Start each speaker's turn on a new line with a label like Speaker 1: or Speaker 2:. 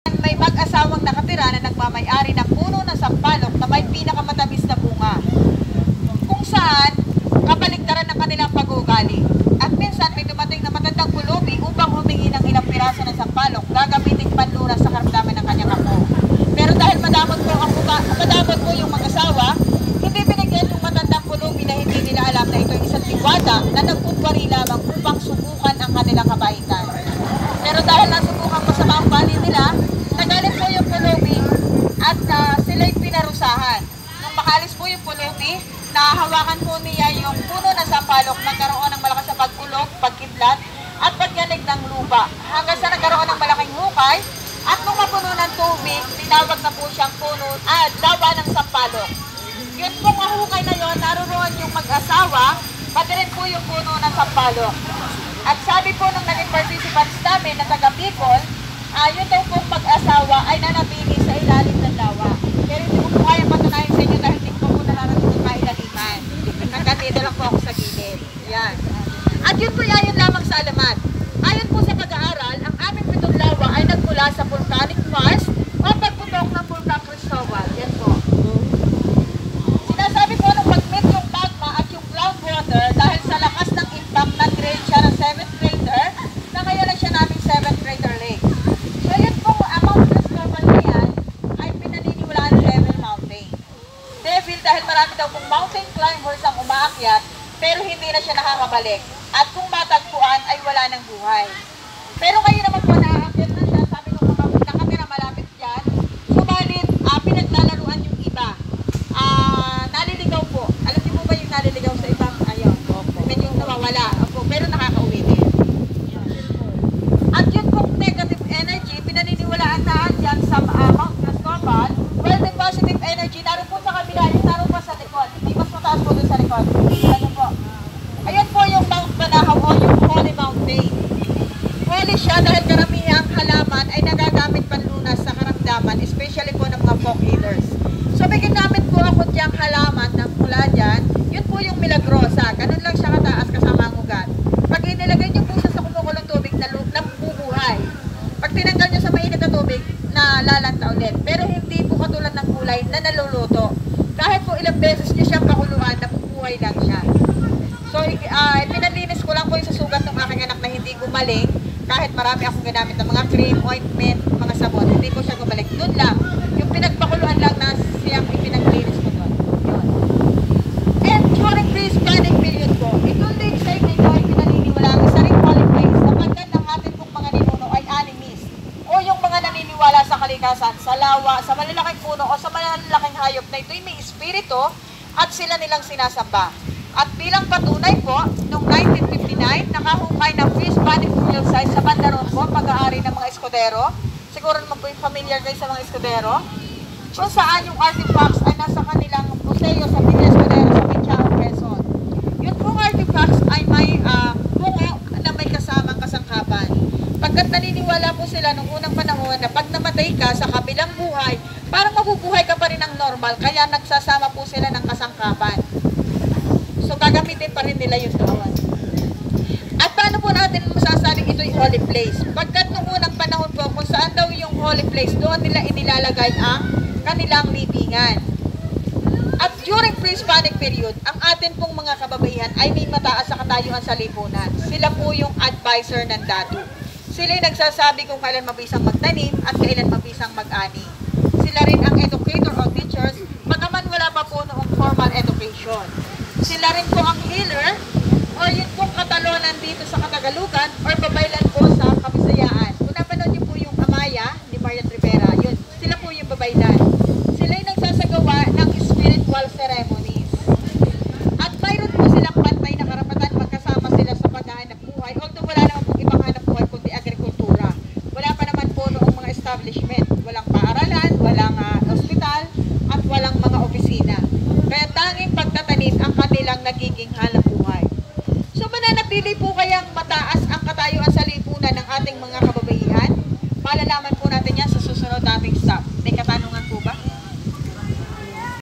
Speaker 1: May mag-asawang nakatira na nagmamay-ari ng puno ng sampalok na may pinakamatamis na bunga, kung saan kabaligtaran ng kanilang pag-uugali. At minsan may dumating na matandang pulubi upang humingi ng ilang piraso ng sampalok gagamiting panlunas sa karamdaman ng kanyang apo. Pero dahil madamot po yung mag-asawa, hindi binigyan yung matandang pulubi na hindi nila alam na ito ay isang tiwada na nagpupwari lamang upang subukan ang kanilang kabaitan. Pero dahil nasubukan ko sa mga bali nila, nagalit po yung pulubi at sila'y pinarusahan. Nung makalis po yung pulubi, nahawakan po niya yung puno ng sampalok, nagkaroon ng malakas na pagkulog, pagkidlat, at pagyanig ng lupa. Hanggang sa nagkaroon ng malaking hukay, at nung mapuno ng tubig, tinawag na po siyang dawa ng sampalok. Yun pong hukay na yun, naroon yung mag-asawa, pati rin po yung puno ng sampalok. At sabi po ng naging participants namin na taga Bicol, yun daw pong mag-asawa ay nanabili sa ilalim ng lawa. Pero hindi ko po kaya patunayan sa inyo dahil hindi ko po nararating sa ilaliman. Nagkatito lang po ako sa gilid. Yan. At yun po yun lamang sa alamat. Ayon po sa pag-aaral, ang aming pitong lawa ay nagmula sa volcanic Mars o pagputok ng Vulcan Cristobal. Yan po. Sinasabi po nung mag-meet yung magma at yung groundwater dahil sa lakas ng impact na grade siya ng 7th grader na ngayon na siya naming 7th grader lake. So yun po, ang Mount Cristobal na yan ay pinaniniwalaan ng Devil Mountain. Devil dahil marami daw pong mountain climbers ang umaakyat pero hindi na siya nakakabalik. At kung matagpuan ay wala ng buhay. Pero ngayon naman po naaakyat na siya, sabi ko mga nakatira malapit dyan, subalit pinaglalaruan yung iba. Naliligaw po. Alam niyo po ba yung naliligaw sa ibang ayaw? Medyo nawawala. Opo, pero nakakauwi din. At yun pong negative energy, pinaniniwalaan na dyan sa Mount Cristobal, well, the positive energy, naroon po sa kabila, yung naroon pa sa likod. Hindi mas mataas po doon sa likod. Ano po? Ayun po yung Mount Banahaw o yung Holy Mountain. Holy siya dahil karamihang halaman ay nagagamit panlunas sa karamdaman, especially po ng mga folk healers. So may ginamit po ako diyang halaman ng mula dyan, yun po yung milagrosa. Ganun lang siya kataas kasama ang ugat. Pag inilagay niyo po siya sa kumukulong tubig na bubuhay. Pag tinanggal niyo sa mainit na tubig, nalalanta ulit. Pero hindi po katulad ng kulay na naluluto. Kahit po ilang beses niyo siyang pakuluan, nabubuhay lang siya. So, pinalinis ko lang po yung sa sugat ng aking anak na hindi gumaling. Kahit marami akong ginamit ng mga cream, ointment, mga sabon, hindi ko siya gumaling. Doon lang. Yung pinagpakuluan lang na siyang ipinaglinis ko doon. Yun. And during this planning period ko, itong lake site na ito ay pinaniniwala ang isa ring holy place sapagkat ng ating pong mga ninuno ay animist o yung mga naniniwala sa kalikasan, sa lawa, sa malalaking puno o sa malalaking hayop na ito'y may espiritu at sila nilang sinasamba. At bilang patunay po, noong 1959, nakahukay ng fish panic burial site sa Bandaron po, pag-aari ng mga Escudero. Siguro naman po yung familiar kayo sa mga Escudero. Kung saan yung artifacts ay nasa kanilang museo sa Villa Escudero sa Pichao, Quezon. Yun pong artifacts ay may bungo na may kasamang kasangkapan. Pagkat naniniwala po sila nung unang panahon na pag namatay ka sa kabilang buhay, parang mabubuhay ka pa rin ng normal, kaya nagsasama po sila ng kasangkapan. So, gagamitin pa rin nila yung doon. At paano po natin masasabing ito'y holy place? Pagkat nung unang panahon po, kung saan daw yung holy place, doon nila inilalagay ang kanilang libingan. At during pre-Hispanic period, ang atin pong mga kababaihan ay may mataas sa katayuan sa lipunan. Sila po yung advisor ng datu. Sila yung nagsasabi kung kailan mabisang magtanim at kailan mabisang mag-ani. Sila rin ang educator o teachers, bagaman wala pa po noong formal education. Sila rin po ang healer o yun pong katalonan dito sa Katagalugan or babaylan po sa Kabisayaan. Kung napanood niyo po yung Amaya ni Marian Rivera, yun, sila po yung babaylan. Sila yung nagsasagawa ng spiritual ceremonies. At mayroon po silang pantay na karapatan magkasama sila sa paghahanap buhay. Although wala naman pong ibang hanap buhay kundi agrikultura. Wala pa naman po noong mga establishment. Walang paaralan, walang hospital, at walang mga opisina. Kaya tanging pagtatanim ang kanilang nagiging hanap buhay. So mananatili po kayang mataas